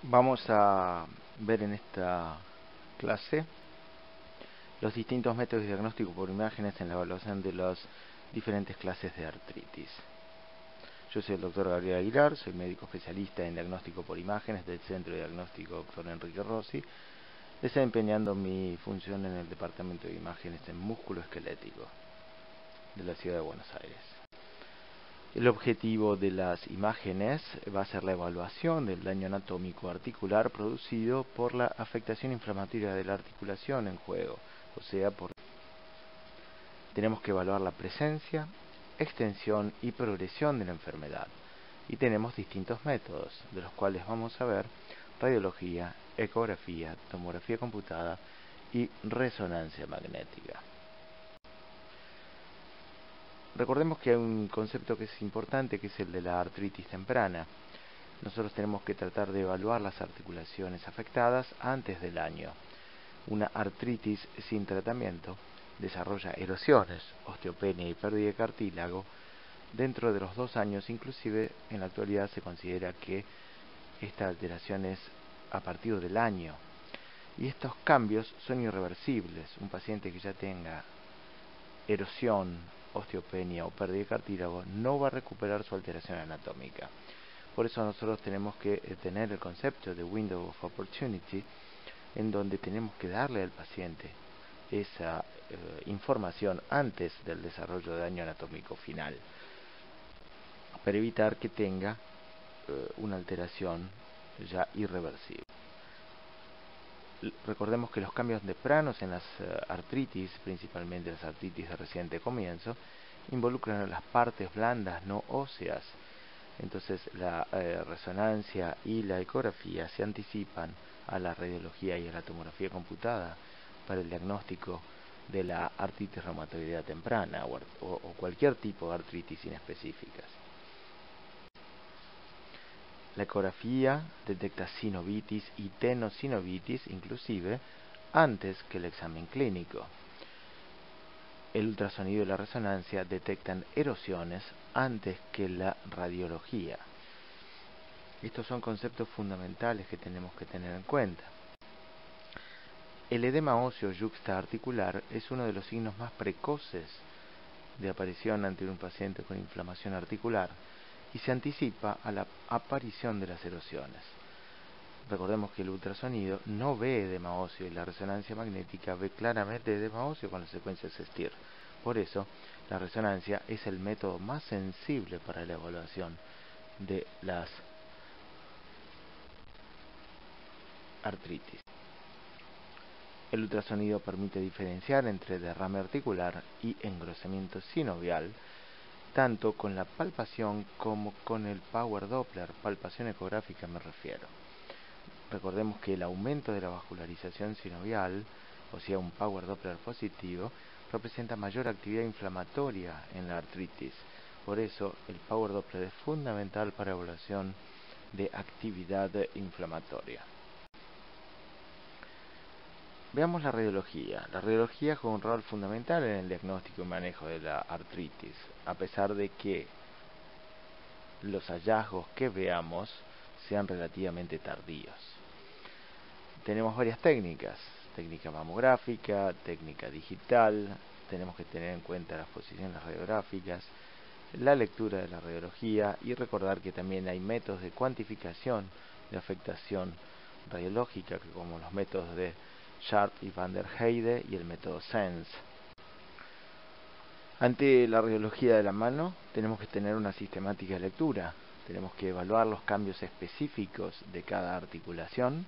Vamos a ver en esta clase los distintos métodos de diagnóstico por imágenes en la evaluación de las diferentes clases de artritis. Yo soy el doctor Gabriel Aguilar, soy médico especialista en diagnóstico por imágenes del Centro de Diagnóstico Dr. Enrique Rossi, desempeñando mi función en el Departamento de Imágenes en Músculo Esquelético de la Ciudad de Buenos Aires. El objetivo de las imágenes va a ser la evaluación del daño anatómico articular producido por la afectación inflamatoria de la articulación en juego, o sea, tenemos que evaluar la presencia, extensión y progresión de la enfermedad. Y tenemos distintos métodos, de los cuales vamos a ver radiología, ecografía, tomografía computada y resonancia magnética. Recordemos que hay un concepto que es importante, que es el de la artritis temprana. Nosotros tenemos que tratar de evaluar las articulaciones afectadas antes del año. Una artritis sin tratamiento desarrolla erosiones, osteopenia y pérdida de cartílago dentro de los 2 años. Inclusive en la actualidad se considera que esta alteración es a partir del año. Y estos cambios son irreversibles. Un paciente que ya tenga erosión, osteopenia o pérdida de cartílago no va a recuperar su alteración anatómica. Por eso nosotros tenemos que tener el concepto de window of opportunity, en donde tenemos que darle al paciente esa información antes del desarrollo de daño anatómico final, para evitar que tenga una alteración ya irreversible. Recordemos que los cambios tempranos en las artritis, principalmente las artritis de reciente comienzo, involucran a las partes blandas no óseas. Entonces la resonancia y la ecografía se anticipan a la radiología y a la tomografía computada para el diagnóstico de la artritis reumatoidea temprana o cualquier tipo de artritis inespecíficas. La ecografía detecta sinovitis y tenosinovitis inclusive antes que el examen clínico. El ultrasonido y la resonancia detectan erosiones antes que la radiología. Estos son conceptos fundamentales que tenemos que tener en cuenta. El edema óseo yuxtaarticular es uno de los signos más precoces de aparición ante un paciente con inflamación articular y se anticipa a la aparición de las erosiones. Recordemos que el ultrasonido no ve edema óseo y la resonancia magnética ve claramente edema óseo con las secuencias STIR. Por eso, la resonancia es el método más sensible para la evaluación de las artritis. El ultrasonido permite diferenciar entre derrame articular y engrosamiento sinovial, tanto con la palpación como con el Power Doppler, palpación ecográfica me refiero. Recordemos que el aumento de la vascularización sinovial, o sea un Power Doppler positivo, representa mayor actividad inflamatoria en la artritis. Por eso el Power Doppler es fundamental para evaluación de actividad inflamatoria. Veamos la radiología. La radiología juega un rol fundamental en el diagnóstico y manejo de la artritis, a pesar de que los hallazgos que veamos sean relativamente tardíos. Tenemos varias técnicas, técnica mamográfica, técnica digital, tenemos que tener en cuenta las posiciones radiográficas, la lectura de la radiología y recordar que también hay métodos de cuantificación de afectación radiológica, como los métodos de Sharp y Van der Heide y el método SENS. Ante la radiología de la mano tenemos que tener una sistemática de lectura, tenemos que evaluar los cambios específicos de cada articulación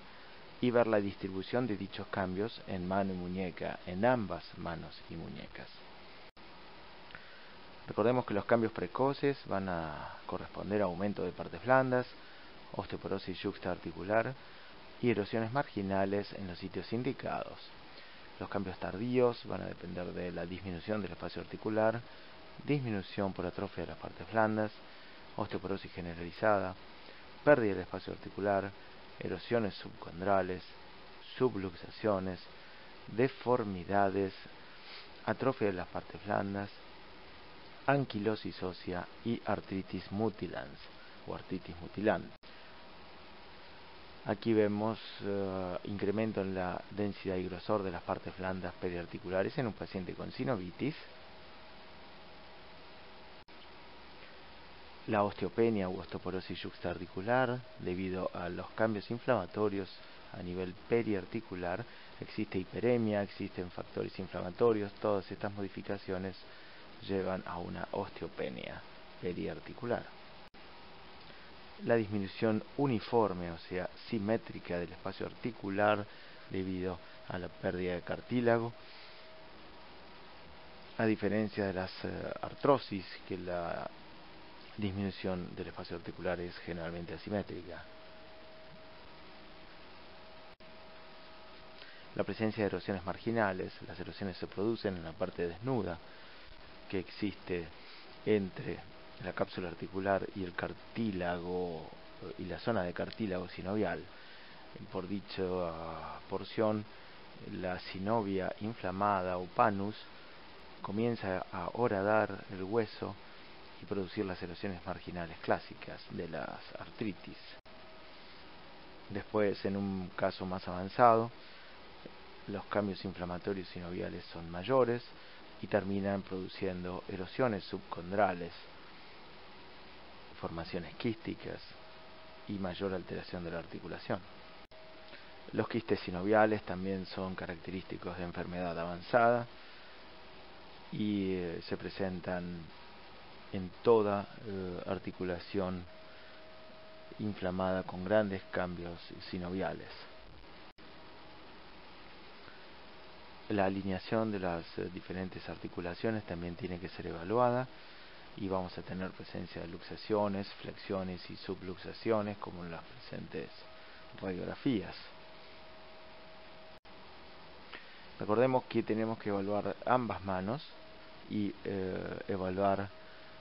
y ver la distribución de dichos cambios en mano y muñeca, en ambas manos y muñecas. Recordemos que los cambios precoces van a corresponder a aumento de partes blandas, osteoporosis yuxtaarticular y erosiones marginales en los sitios indicados. Los cambios tardíos van a depender de la disminución del espacio articular, disminución por atrofia de las partes blandas, osteoporosis generalizada, pérdida del espacio articular, erosiones subcondrales, subluxaciones, deformidades, atrofia de las partes blandas, anquilosis ósea y artritis mutilans o artritis mutilante. Aquí vemos incremento en la densidad y grosor de las partes blandas periarticulares en un paciente con sinovitis. La osteopenia u osteoporosis yuxtaarticular, debido a los cambios inflamatorios a nivel periarticular, existe hiperemia, existen factores inflamatorios, todas estas modificaciones llevan a una osteopenia periarticular. La disminución uniforme, o sea, simétrica del espacio articular debido a la pérdida de cartílago, a diferencia de las artrosis, que la disminución del espacio articular es generalmente asimétrica. La presencia de erosiones marginales. Las erosiones se producen en la parte desnuda que existe entre la cápsula articular y el cartílago y la zona de cartílago sinovial. Por dicha porción, la sinovia inflamada o panus comienza a horadar el hueso y producir las erosiones marginales clásicas de las artritis. Después, en un caso más avanzado, los cambios inflamatorios sinoviales son mayores y terminan produciendo erosiones subcondrales, formaciones quísticas y mayor alteración de la articulación. Los quistes sinoviales también son característicos de enfermedad avanzada y se presentan en toda articulación inflamada con grandes cambios sinoviales. La alineación de las diferentes articulaciones también tiene que ser evaluada y vamos a tener presencia de luxaciones, flexiones y subluxaciones como en las presentes radiografías. Recordemos que tenemos que evaluar ambas manos y evaluar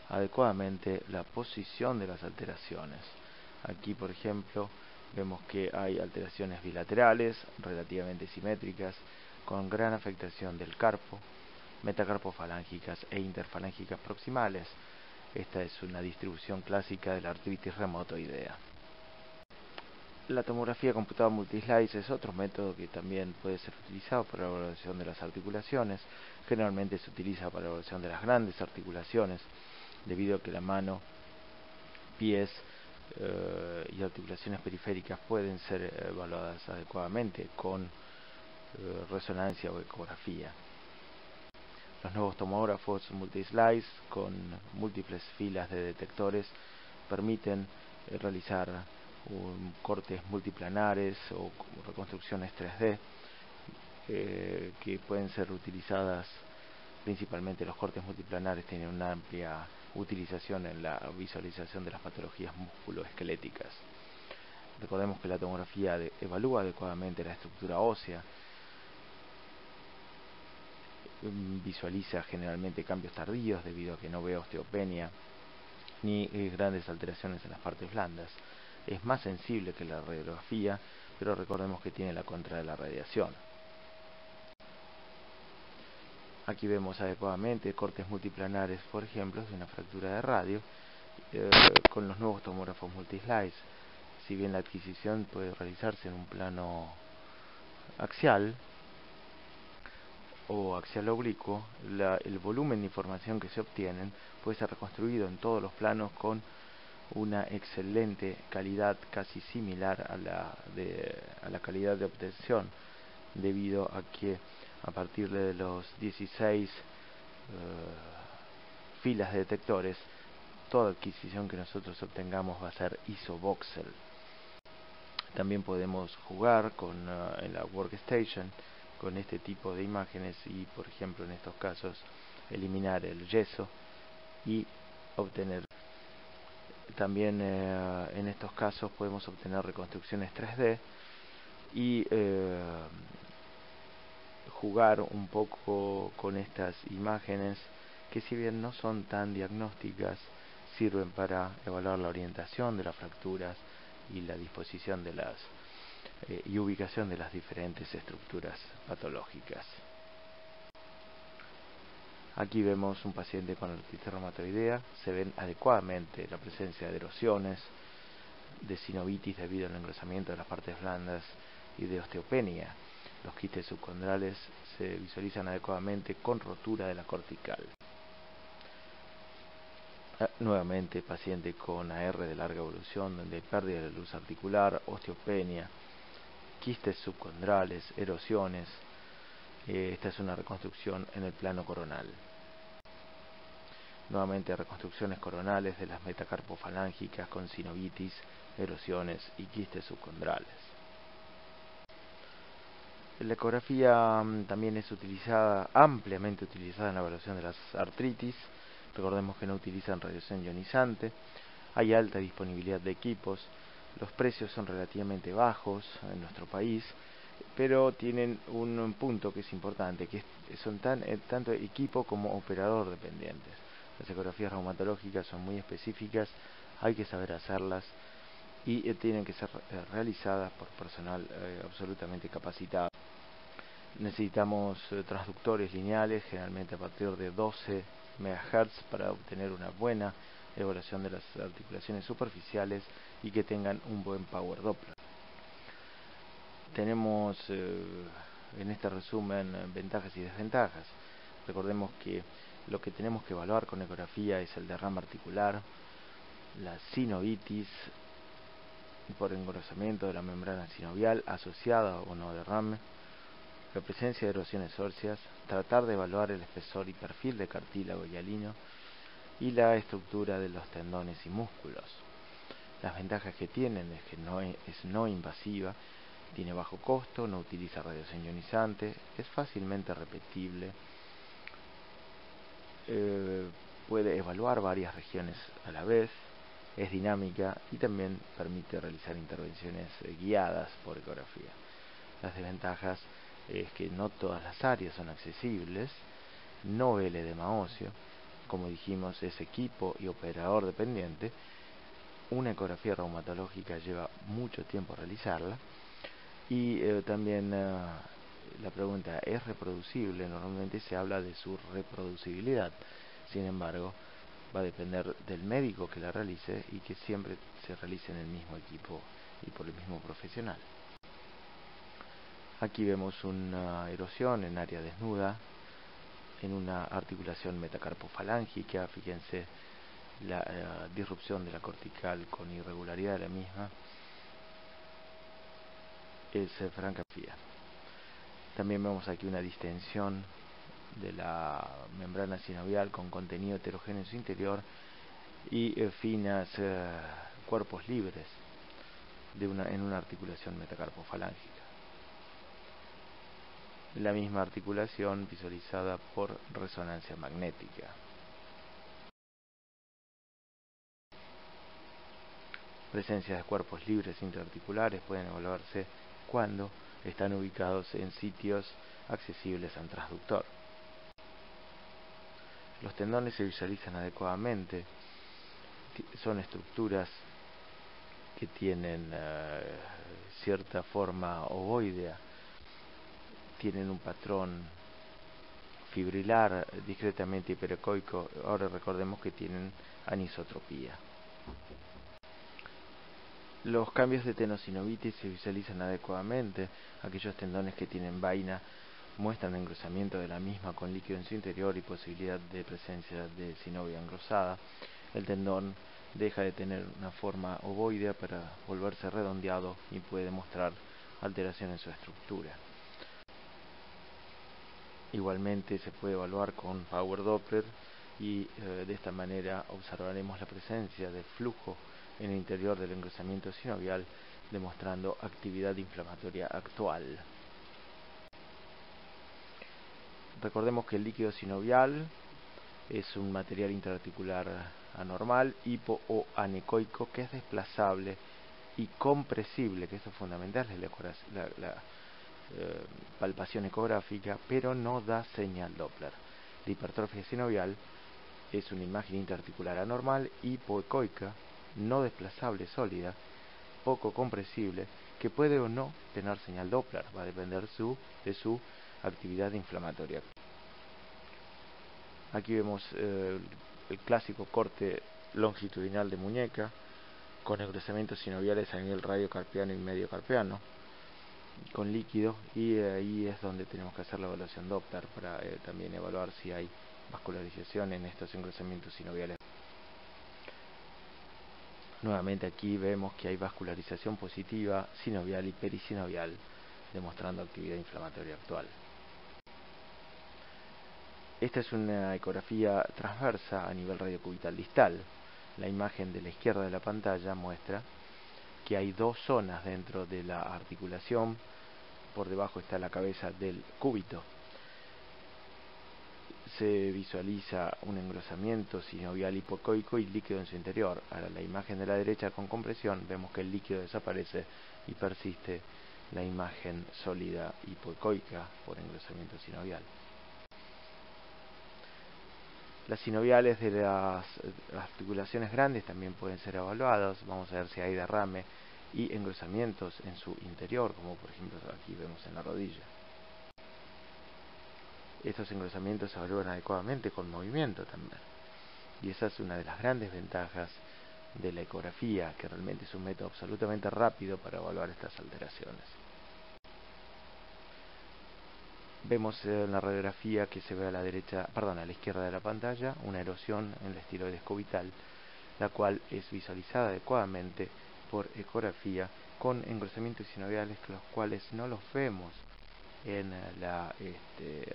adecuadamente la posición de las alteraciones. Aquí, por ejemplo, vemos que hay alteraciones bilaterales relativamente simétricas con gran afectación del carpo, metacarpofalángicas e interfalángicas proximales. Esta es una distribución clásica de la artritis reumatoidea. La tomografía computada multislice es otro método que también puede ser utilizado para la evaluación de las articulaciones. Generalmente se utiliza para la evaluación de las grandes articulaciones, debido a que la mano, pies y articulaciones periféricas pueden ser evaluadas adecuadamente con resonancia o ecografía. Los nuevos tomógrafos multislice con múltiples filas de detectores permiten realizar cortes multiplanares o reconstrucciones 3D que pueden ser utilizadas. Principalmente los cortes multiplanares tienen una amplia utilización en la visualización de las patologías musculoesqueléticas. Recordemos que la tomografía evalúa adecuadamente la estructura ósea, visualiza generalmente cambios tardíos debido a que no ve osteopenia ni grandes alteraciones en las partes blandas. Es más sensible que la radiografía, pero recordemos que tiene la contra de la radiación. Aquí vemos adecuadamente cortes multiplanares, por ejemplo, de una fractura de radio con los nuevos tomógrafos multislice. Si bien la adquisición puede realizarse en un plano axial o axial oblicuo, el volumen de información que se obtienen puede ser reconstruido en todos los planos con una excelente calidad, casi similar a la calidad de obtención, debido a que a partir de los 16 filas de detectores, toda adquisición que nosotros obtengamos va a ser isovoxel. También podemos jugar en la workstation con este tipo de imágenes y, por ejemplo, en estos casos, eliminar el yeso y obtener. También en estos casos podemos obtener reconstrucciones 3D y jugar un poco con estas imágenes que, si bien no son tan diagnósticas, sirven para evaluar la orientación de las fracturas y la disposición de las y ubicación de las diferentes estructuras patológicas. Aquí vemos un paciente con artritis reumatoidea. Se ven adecuadamente la presencia de erosiones de sinovitis debido al engrosamiento de las partes blandas y de osteopenia. Los quistes subcondrales se visualizan adecuadamente con rotura de la cortical. Nuevamente, paciente con AR de larga evolución, donde hay pérdida de la luz articular, osteopenia, quistes subcondrales, erosiones. Esta es una reconstrucción en el plano coronal. Nuevamente, reconstrucciones coronales de las metacarpofalángicas con sinovitis, erosiones y quistes subcondrales. La ecografía también es ampliamente utilizada en la evaluación de las artritis. Recordemos que no utilizan radiación ionizante, hay alta disponibilidad de equipos, los precios son relativamente bajos en nuestro país, pero tienen un punto que es importante, que son tanto equipo como operador dependientes. Las ecografías reumatológicas son muy específicas, hay que saber hacerlas y tienen que ser realizadas por personal absolutamente capacitado. Necesitamos transductores lineales, generalmente a partir de 12 MHz, para obtener una buena evaluación de las articulaciones superficiales y que tengan un buen power Doppler. Tenemos en este resumen ventajas y desventajas. Recordemos que lo que tenemos que evaluar con ecografía es el derrame articular, la sinovitis por engrosamiento de la membrana sinovial asociada o no derrame, la presencia de erosiones óseas, tratar de evaluar el espesor y perfil de cartílago hialino y la estructura de los tendones y músculos. Las ventajas que tienen es que es no invasiva, tiene bajo costo, no utiliza radiación ionizante, es fácilmente repetible, puede evaluar varias regiones a la vez, es dinámica y también permite realizar intervenciones guiadas por ecografía. Las desventajas es que no todas las áreas son accesibles, no ve el edema óseo, como dijimos es equipo y operador dependiente, una ecografía reumatológica lleva mucho tiempo realizarla y también la pregunta ¿es reproducible? Normalmente se habla de su reproducibilidad, sin embargo va a depender del médico que la realice y que siempre se realice en el mismo equipo y por el mismo profesional. Aquí vemos una erosión en área desnuda, en una articulación metacarpofalángica. Fíjense la disrupción de la cortical con irregularidad de la misma. Es francafía. También vemos aquí una distensión de la membrana sinovial con contenido heterogéneo en su interior y finas cuerpos libres en una articulación metacarpofalángica. La misma articulación visualizada por resonancia magnética. Presencia de cuerpos libres interarticulares pueden evaluarse cuando están ubicados en sitios accesibles al transductor. Los tendones se visualizan adecuadamente, son estructuras que tienen cierta forma ovoidea, tienen un patrón fibrilar discretamente hiperecoico. Ahora recordemos que tienen anisotropía. Los cambios de tenosinovitis se visualizan adecuadamente. Aquellos tendones que tienen vaina muestran engrosamiento de la misma con líquido en su interior y posibilidad de presencia de sinovia engrosada. El tendón deja de tener una forma ovoidea para volverse redondeado y puede mostrar alteración en su estructura. Igualmente se puede evaluar con Power Doppler y de esta manera observaremos la presencia de flujo en el interior del engrosamiento sinovial, demostrando actividad inflamatoria actual. Recordemos que el líquido sinovial es un material interarticular anormal, hipo o anecoico, que es desplazable y compresible, que esto es fundamental, es la palpación ecográfica, pero no da señal Doppler. La hipertrofia sinovial es una imagen interarticular anormal, hipoecoica, no desplazable sólida, poco compresible, que puede o no tener señal Doppler, va a depender de su actividad inflamatoria. Aquí vemos el clásico corte longitudinal de muñeca, con engrosamientos sinoviales a nivel radiocarpiano y mediocarpiano, con líquido, y ahí es donde tenemos que hacer la evaluación Doppler para también evaluar si hay vascularización en estos engrosamientos sinoviales. Nuevamente aquí vemos que hay vascularización positiva sinovial y perisinovial, demostrando actividad inflamatoria actual. Esta es una ecografía transversa a nivel radiocubital distal. La imagen de la izquierda de la pantalla muestra que hay dos zonas dentro de la articulación. Por debajo está la cabeza del cúbito. Se visualiza un engrosamiento sinovial hipocoico y líquido en su interior. Ahora, la imagen de la derecha con compresión, vemos que el líquido desaparece y persiste la imagen sólida hipocoica por engrosamiento sinovial. Las sinoviales de las articulaciones grandes también pueden ser evaluadas. Vamos a ver si hay derrame y engrosamientos en su interior, como por ejemplo aquí vemos en la rodilla. Estos engrosamientos se evalúan adecuadamente con movimiento también. Y esa es una de las grandes ventajas de la ecografía, que realmente es un método absolutamente rápido para evaluar estas alteraciones. Vemos en la radiografía que se ve a la izquierda de la pantalla una erosión en la estiloides cubital, la cual es visualizada adecuadamente por ecografía con engrosamientos sinoviales, los cuales no los vemos en la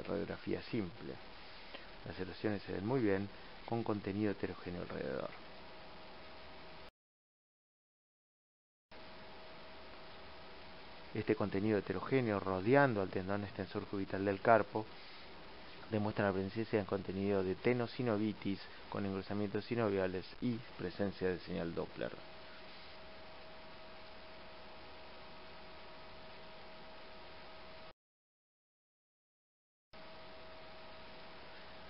radiografía simple. Las erosiones se ven muy bien con contenido heterogéneo alrededor. Este contenido heterogéneo rodeando al tendón extensor cubital del carpo demuestra la presencia de contenido de tenosinovitis con engrosamientos sinoviales y presencia de señal Doppler.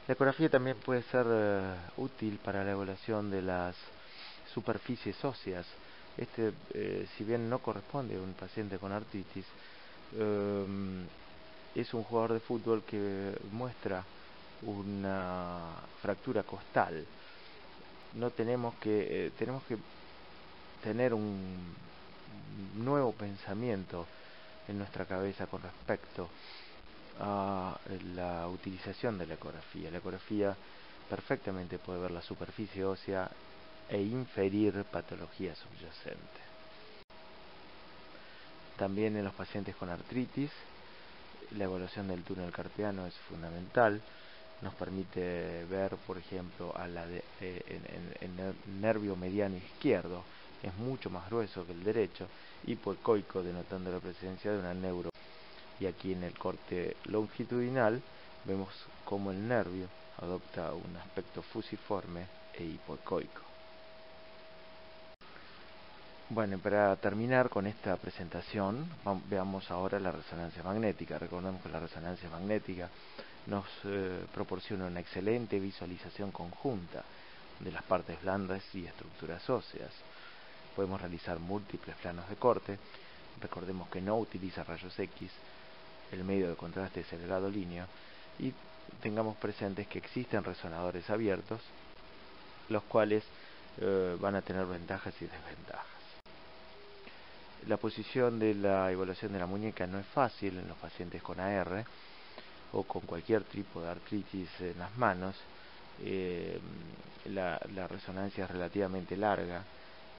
La ecografía también puede ser útil para la evaluación de las superficies óseas. Si bien no corresponde a un paciente con artritis, es un jugador de fútbol que muestra una fractura costal. Tenemos que tener un nuevo pensamiento en nuestra cabeza con respecto a la utilización de la ecografía. La ecografía perfectamente puede ver la superficie ósea e inferir patología subyacente. También en los pacientes con artritis, la evaluación del túnel carpiano es fundamental. Nos permite ver, por ejemplo, el nervio mediano izquierdo es mucho más grueso que el derecho, hipoecoico, denotando la presencia de una neuro. Y aquí en el corte longitudinal vemos cómo el nervio adopta un aspecto fusiforme e hipoecoico. Bueno, para terminar con esta presentación, veamos ahora la resonancia magnética. Recordemos que la resonancia magnética nos proporciona una excelente visualización conjunta de las partes blandas y estructuras óseas. Podemos realizar múltiples planos de corte. Recordemos que no utiliza rayos X, el medio de contraste es el gadolíneo, y tengamos presentes que existen resonadores abiertos, los cuales van a tener ventajas y desventajas. La posición de la evaluación de la muñeca no es fácil en los pacientes con AR o con cualquier tipo de artritis en las manos. La resonancia es relativamente larga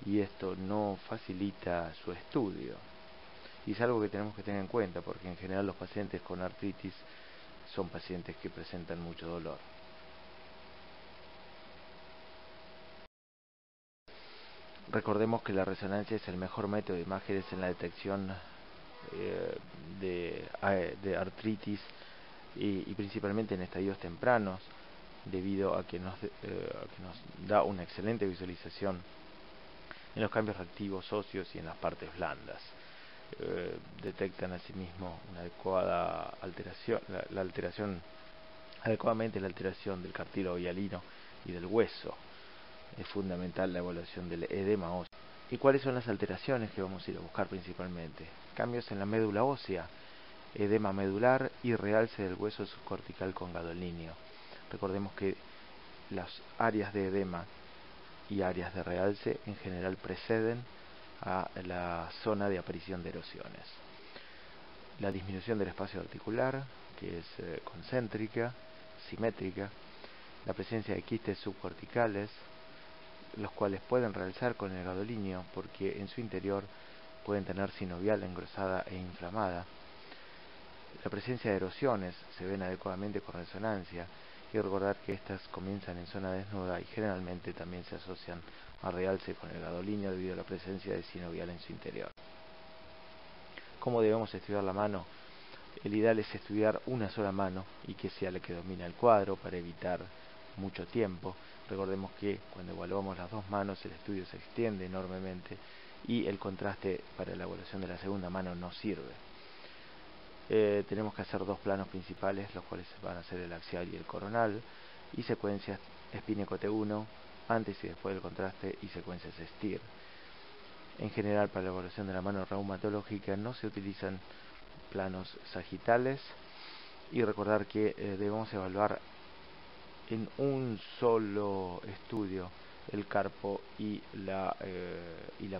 y esto no facilita su estudio. Y es algo que tenemos que tener en cuenta, porque en general los pacientes con artritis son pacientes que presentan mucho dolor. Recordemos que la resonancia es el mejor método de imágenes en la detección de artritis y principalmente en estadios tempranos, debido a que nos da una excelente visualización en los cambios reactivos óseos y en las partes blandas. Detectan asimismo una adecuada alteración, adecuadamente la alteración del cartílago hialino y del hueso. Es fundamental la evaluación del edema óseo. ¿Y cuáles son las alteraciones que vamos a ir a buscar principalmente? Cambios en la médula ósea, edema medular y realce del hueso subcortical con gadolíneo. Recordemos que las áreas de edema y áreas de realce en general preceden a la zona de aparición de erosiones. La disminución del espacio articular, que es concéntrica, simétrica, la presencia de quistes subcorticales, los cuales pueden realzar con el gadolíneo porque en su interior pueden tener sinovial engrosada e inflamada. La presencia de erosiones se ven adecuadamente con resonancia, y recordar que estas comienzan en zona desnuda y generalmente también se asocian a realce con el gadolíneo debido a la presencia de sinovial en su interior. ¿Cómo debemos estudiar la mano? El ideal es estudiar una sola mano y que sea la que domina el cuadro para evitar mucho tiempo. Recordemos que cuando evaluamos las dos manos el estudio se extiende enormemente y el contraste para la evaluación de la segunda mano no sirve. Tenemos que hacer dos planos principales, los cuales van a ser el axial y el coronal, y secuencias Spinnaker-T1 antes y después del contraste y secuencias STIR. En general, para la evaluación de la mano reumatológica no se utilizan planos sagitales, y recordar que debemos evaluar en un solo estudio el carpo y la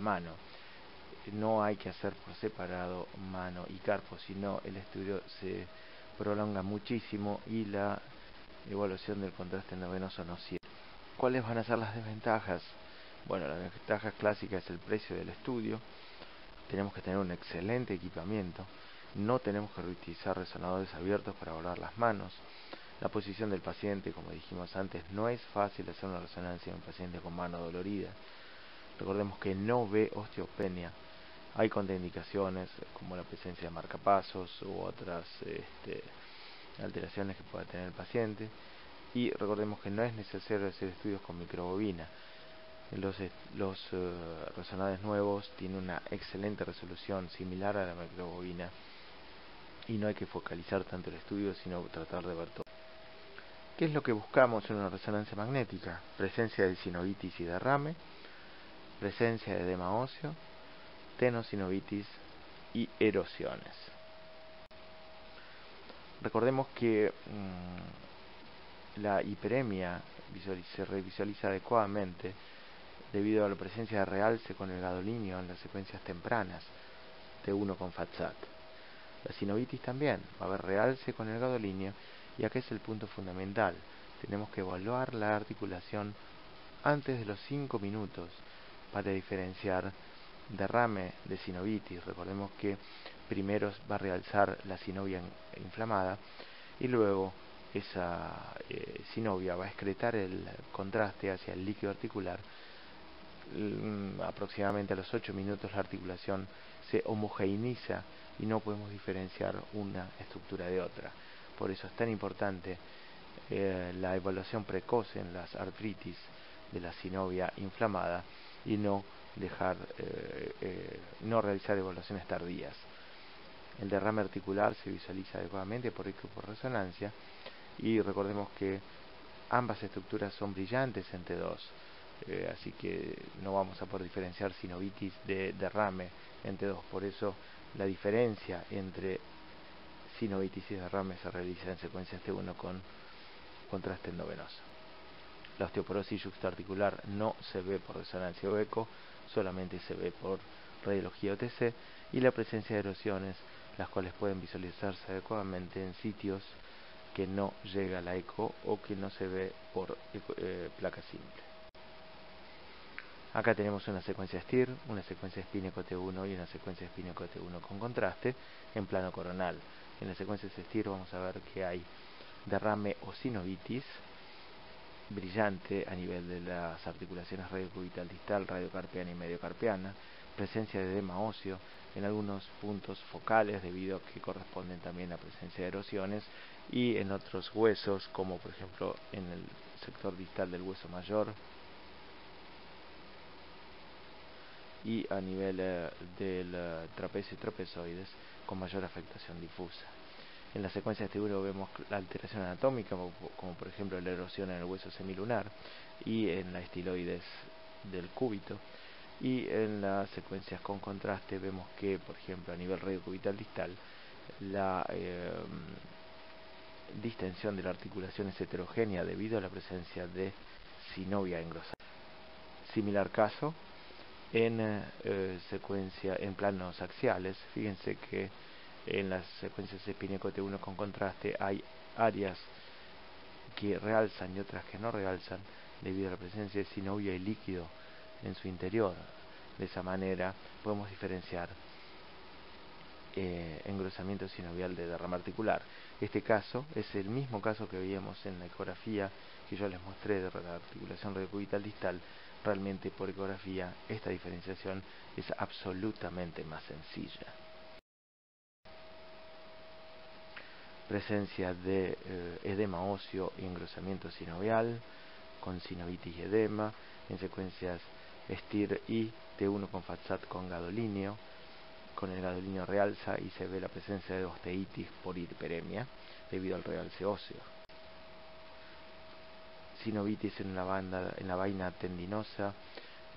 mano. No hay que hacer por separado mano y carpo, sino el estudio se prolonga muchísimo y la evaluación del contraste endovenoso no sirve. ¿Cuáles van a ser las desventajas? Bueno, la desventaja clásica es el precio del estudio. Tenemos que tener un excelente equipamiento. No tenemos que utilizar resonadores abiertos para evaluar las manos. La posición del paciente, como dijimos antes, no es fácil hacer una resonancia en un paciente con mano dolorida. Recordemos que no ve osteopenia. Hay contraindicaciones como la presencia de marcapasos u otras alteraciones que pueda tener el paciente. Y recordemos que no es necesario hacer estudios con microbobina. Los resonadores nuevos tienen una excelente resolución similar a la microbobina y no hay que focalizar tanto el estudio, sino tratar de ver todo. ¿Qué es lo que buscamos en una resonancia magnética? Presencia de sinovitis y derrame, presencia de edema óseo, tenosinovitis y erosiones. Recordemos que la hiperemia se revisualiza adecuadamente debido a la presencia de realce con el gadolíneo en las secuencias tempranas T1 con FATSAT. La sinovitis también va a haber realce con el gadolíneo, y acá es el punto fundamental. Tenemos que evaluar la articulación antes de los 5 minutos para diferenciar derrame de sinovitis. Recordemos que primero va a realzar la sinovia inflamada y luego esa sinovia va a excretar el contraste hacia el líquido articular. Aproximadamente a los 8 minutos la articulación se homogeneiza y no podemos diferenciar una estructura de otra. Por eso es tan importante la evaluación precoz en las artritis de la sinovia inflamada y no realizar evaluaciones tardías. El derrame articular se visualiza adecuadamente por eco y por resonancia, y recordemos que ambas estructuras son brillantes en T2, así que no vamos a poder diferenciar sinovitis de derrame en T2. Por eso la diferencia entre sinovitis y derrame se realiza en secuencias T1 con contraste endovenoso. La osteoporosis yuxtaarticular no se ve por resonancia o eco, solamente se ve por radiología OTC, y la presencia de erosiones, las cuales pueden visualizarse adecuadamente en sitios que no llega a la eco o que no se ve por placa simple. Acá tenemos una secuencia STIR, una secuencia Spinnaker-T1 y una secuencia Spinnaker-T1 con contraste en plano coronal. En las secuencias STIR vamos a ver que hay derrame o sinovitis brillante a nivel de las articulaciones radiocubital distal, radiocarpiana y mediocarpiana, presencia de edema óseo en algunos puntos focales debido a que corresponden también a presencia de erosiones, y en otros huesos como por ejemplo en el sector distal del hueso mayor y a nivel del trapecio y trapezoides con mayor afectación difusa. En la secuencia de T1 vemos la alteración anatómica, como por ejemplo la erosión en el hueso semilunar y en la estiloides del cúbito. Y en las secuencias con contraste vemos que, por ejemplo, a nivel radiocubital distal, la distensión de la articulación es heterogénea debido a la presencia de sinovia engrosada. Similar caso en planos axiales. Fíjense que en las secuencias Spinnaker T1 con contraste hay áreas que realzan y otras que no realzan debido a la presencia de sinovia y líquido en su interior. De esa manera podemos diferenciar engrosamiento sinovial de derrame articular. Este caso es el mismo caso que veíamos en la ecografía que yo les mostré de la articulación radiocubital distal. Realmente por ecografía esta diferenciación es absolutamente más sencilla. Presencia de edema óseo y engrosamiento sinovial con sinovitis y edema en secuencias STIR y T1 con FATSAT con gadolinio. Con el gadolinio realza y se ve la presencia de osteitis por hiperemia debido al realce óseo. Sinovitis en la vaina tendinosa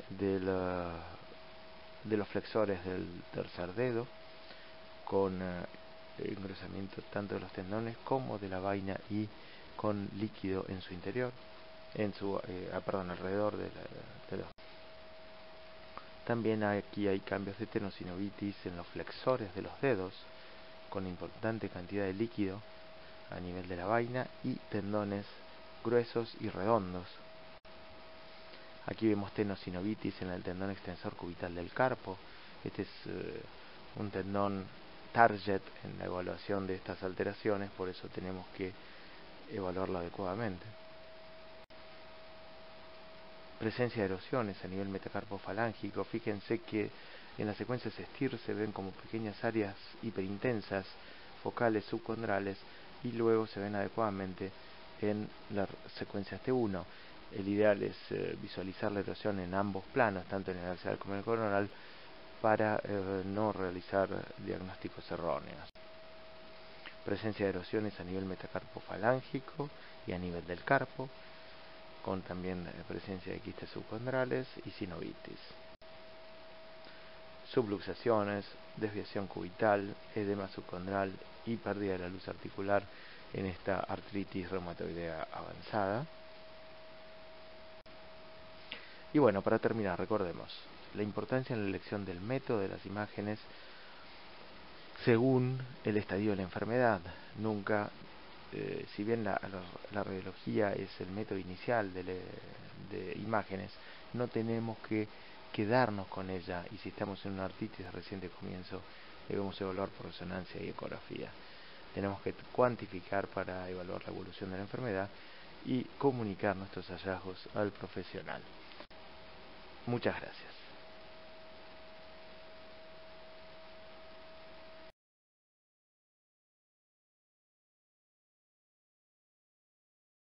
de los flexores del tercer dedo, con engrosamiento tanto de los tendones como de la vaina y con líquido en su interior, alrededor de los. También aquí hay cambios de tenosinovitis en los flexores de los dedos, con importante cantidad de líquido a nivel de la vaina y tendones gruesos y redondos. Aquí vemos tenosinovitis en el tendón extensor cubital del carpo. Este es un tendón target en la evaluación de estas alteraciones, por eso tenemos que evaluarlo adecuadamente. Presencia de erosiones a nivel metacarpofalángico. Fíjense que en las secuencias STIR se ven como pequeñas áreas hiperintensas, focales subcondrales, y luego se ven adecuadamente en las secuencias T1. El ideal es visualizar la erosión en ambos planos, tanto en el axial como en el coronal, para no realizar diagnósticos erróneos. Presencia de erosiones a nivel metacarpofalángico y a nivel del carpo, con también presencia de quistes subcondrales y sinovitis. Subluxaciones, desviación cubital, edema subcondral y pérdida de la luz articular en esta artritis reumatoidea avanzada. Y bueno, para terminar, recordemos la importancia en la elección del método de las imágenes según el estadio de la enfermedad. Nunca, si bien la radiología es el método inicial de imágenes, no tenemos que quedarnos con ella, y si estamos en una artritis de reciente comienzo, debemos evaluar por resonancia y ecografía. Tenemos que cuantificar para evaluar la evolución de la enfermedad y comunicar nuestros hallazgos al profesional. Muchas gracias.